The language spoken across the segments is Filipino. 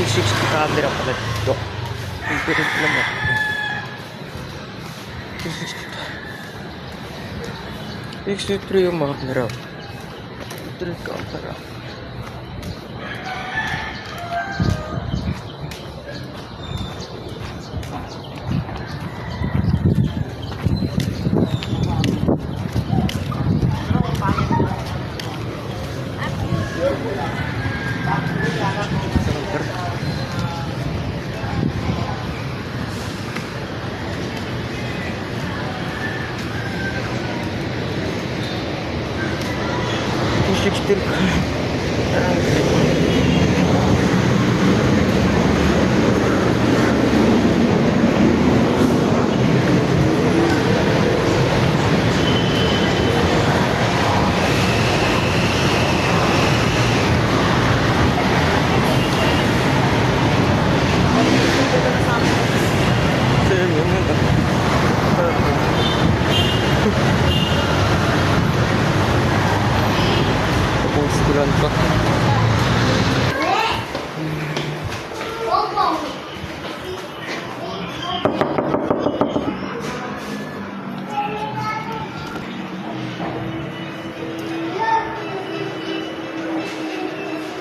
360 camera pala dito. Pipirit lang ako. 360. 63 yung camera. 3 camera.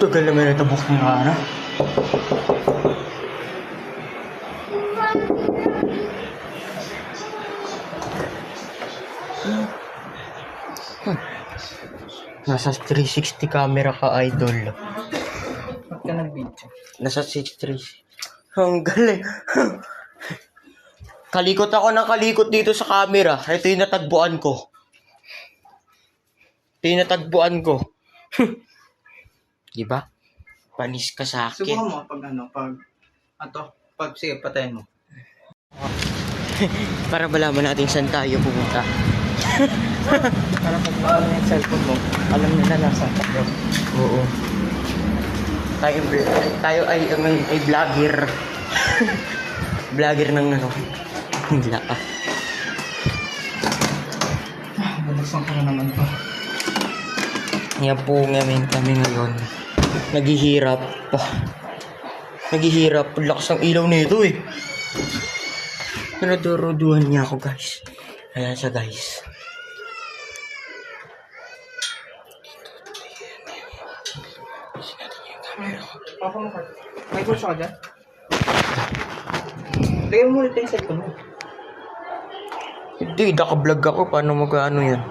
Tagal naman ito book ng ano. Nasa 360 camera ka, idol. Ba't ka nag-video? Nasa 63. Ang galing. Kalikot ako ng kalikot dito sa camera. Ito yung natagpuan ko. Diba? Panis ka sa akin. Subukan mo pag sige, patayin mo. Para malaman natin saan tayo pumunta. Para pag nakala yung cellphone mo, alam nila nasa tayo. Oo. Tayo ay vlogger. Vlogger ng ano. Hila ka. Bubuksan ko na naman to. Yan po kami ngayon. Naghihirap. Naghihirap. Lakas ng ilaw nito eh. Pinaduruduhan niya ako, guys. Ayan siya, guys. Papa mo ka. May kurso ka dyan? Lagyan mo ulit yung cellphone mo. Hindi, naka-vlog ako. Paano mag-ano yan?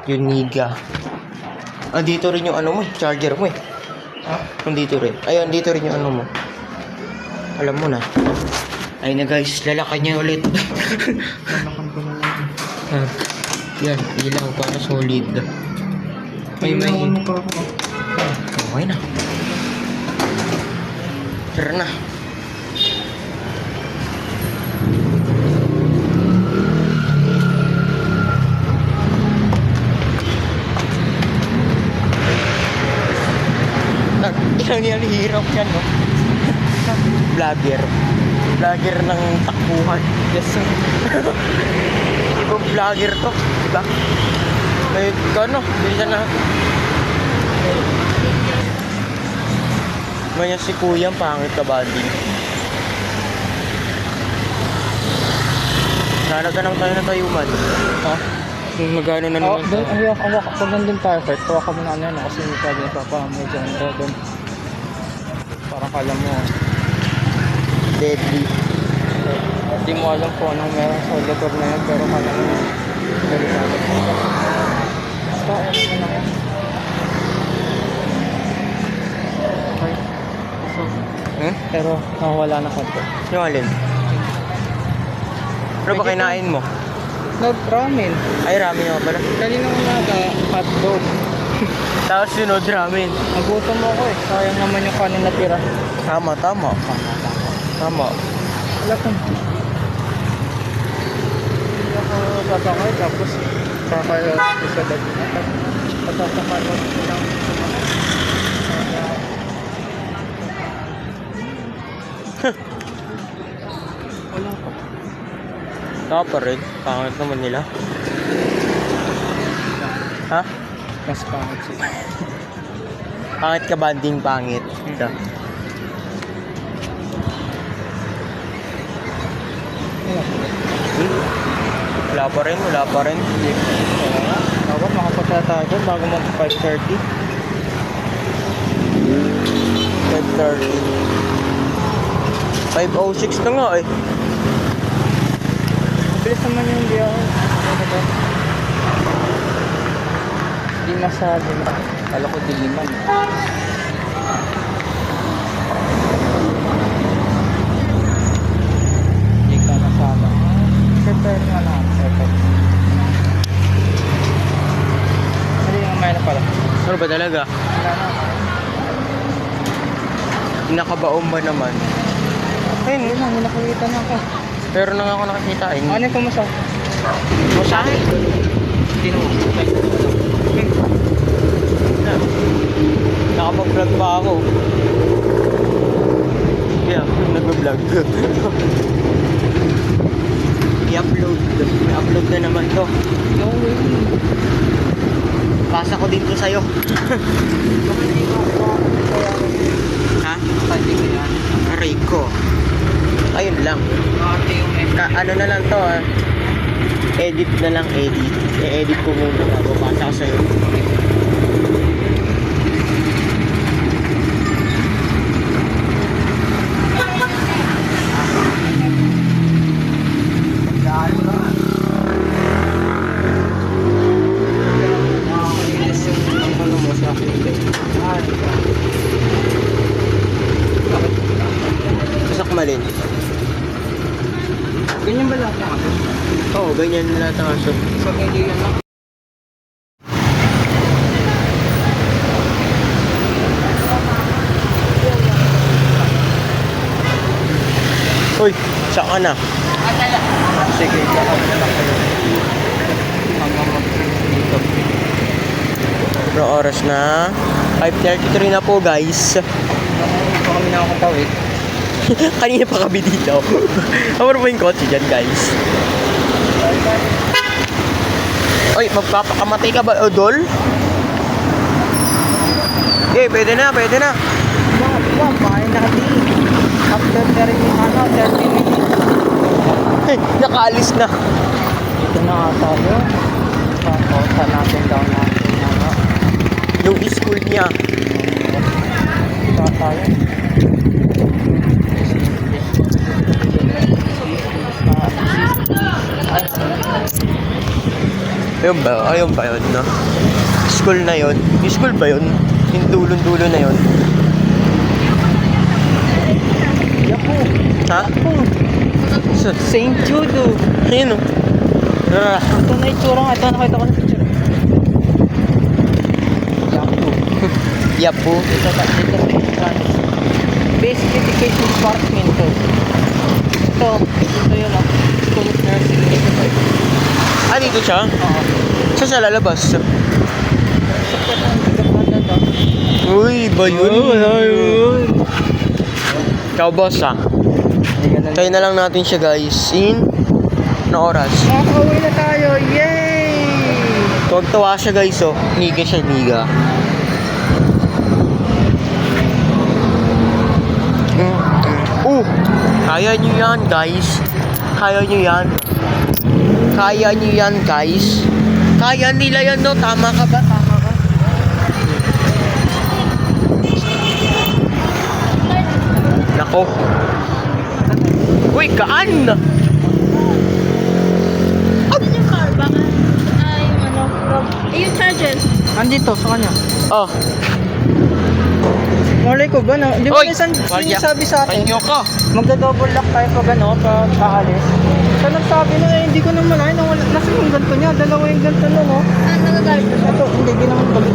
Yung niga. Ah, dito rin yung ano mo, charger mo eh. Ha? Dito rin. Ayun, dito rin yung ano mo. Alam mo na. Ayun na guys, lalakad niya ulit. Lalakan ko na lang. Ah, yan, ilaw para solid. May mo pa ako. Okay na. Tara na. Ilang yan, hirap yan, no? Vlogger ng takbuhan. Yes, sir. Ibang vlogger to, diba? May ano, bisa na. Ganyan si Kuya, pangit ka banding. Nanaganang tayo na tayuman. Ha? Magano na Oo, naman doon, tayo. pag nandun tayo, Kurt, tawa ka muna ano, kasi hindi sabi ni Papa, may dyan doon. Parang kala mo, Deadly. hindi mo alam kung anong meron sa lugar na yun, pero kala mo, delikado. Basta, ano mo na yan. Okay. So, pero nawawala na konti. Yung alin? Ano ba kinain mo? Nag-ramen. Ay, ramen nga pala. Kanina umaga, hotdog. Tapos sunod ramen. Nagutom ako eh. Sayang naman yung kanin na tira. Tama. Wala kang... Hindi ako sasakay tapos kakayo sa dad. Pasasakay mo ng... Wala pa. Tama pa rin. Pangit naman nila. Ha? Mas pangit sila. Pangit ka banding, pangit. Ito. Wala pa rin, wala pa rin. Dapat makapunta tayo dyan bago mag 5:30. 5:30. 5:06 na nga eh. Bilis naman yung biyahe. Hindi masabi na. Kala ko diliman. Hindi ka nasama. Prepare nga lang. Prepare. Hindi yung may na pala. Ano ba talaga? Wala na. Nakabaon ba naman? Ayun, yun lang. Nakakita na ako. Pero nang ako nakakita eh. Ano yung pumasok? Masahe. Sino? Nakapag-vlog pa ako. Yeah, nag-vlog. I-upload. I-upload na naman to. No way. Pasa ko dito sa'yo. Ha? Pwede ko yan. Rico. Ayun lang. Ate yung Ano na lang to ah. Edit na lang, edit. I-edit ko muna bago pasa ko sa'yo. Malin. Ganyan ba lahat ng aso? Oo, ganyan lahat ng aso. So, hindi yan lang. Uy, saan ka na? Sige, kakap na lang kayo. Hanggang mag-finish dito. Anong oras na? 5:33 na po guys. Ito kami nakakatawid. Kanina pa kami dito. Ano po yung kotse dyan guys? Uy, magpapakamatay ka ba, Odol? Okay, pwede na, pwede na. Bakit nakatingin? After 30 minutes. Hey, nakaalis na. Dito na nga tayo. Pausa natin daw natin. Yung school niya. Dito na tayo. Ayun ba yun, no? School na yun. Yung school ba yun? Yung dulon-dulo na yun. Yapo. Ha? So, St. Jude. ayun o. Ito na itsura nga. Ito nakita ko sa picture. Yapo. Yapo. Dito sa Basic Education Department to. Ito yun ang School of Nursing. Ah, dito siya? Oo. Saan siya lalabas? Sa pagkakanda to. Uy, ba yun? Ikaw, boss, ah. Tayo na lang natin siya, guys. Na oras. Makakauwi na tayo! Yay! Tuwag-tuwa siya, guys, oh. Niga siya, niga. Kaya nyo yan, guys. Kaya nyo yan. Kaya nyo yan, guys. Kaya nila yan, no? Tama ka ba? Tama ka? Nako. Uy, kaan! Yung car, baka yung ano, yung charger. Andito, sa kanya. Oh. Malay ko ba na? Di ba Hoy! minsan sinasabi sa atin, Panyo ka! magda-double lock tayo pag ano, pag aalis. So nagsabi na hindi ko naman ay nasa yung ganito niya, dalawa yung ganito na no. Ah, nagagalit na siya. Ito, hindi naman balik.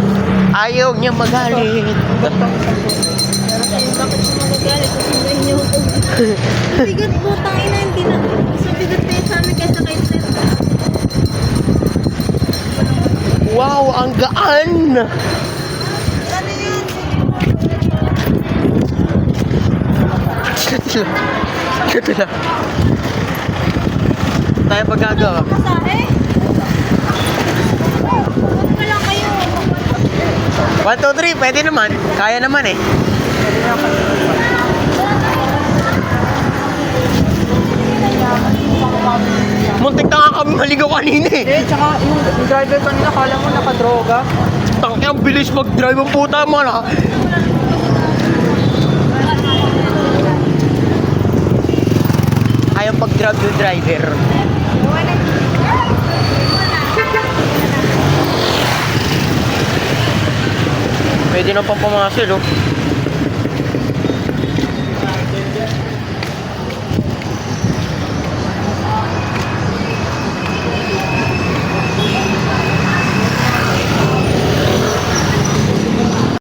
Ayaw niya magalit. Gantong isang susi. Pero kayo, bakit siya magagalit? Kasi hindi niyo ako. Bigat po, tangina, hindi na. Mas mabigat kayo sa amin kaysa kay Sir. Wow, ang gaan! Ano yun? Ito lang. Tayo pagagawa. Masahe? Huwag ka lang kayo. 1, 2, 3, pwede naman. Kaya naman eh. Muntik na nga kami maligaw kanina eh. Eh, tsaka yung driver kanina, kala mo nakadroga. Tangki, ang bilis mag-drive ang puta mo na. Ayaw pag-drive yung driver. Pwede na pang pumasel, oh.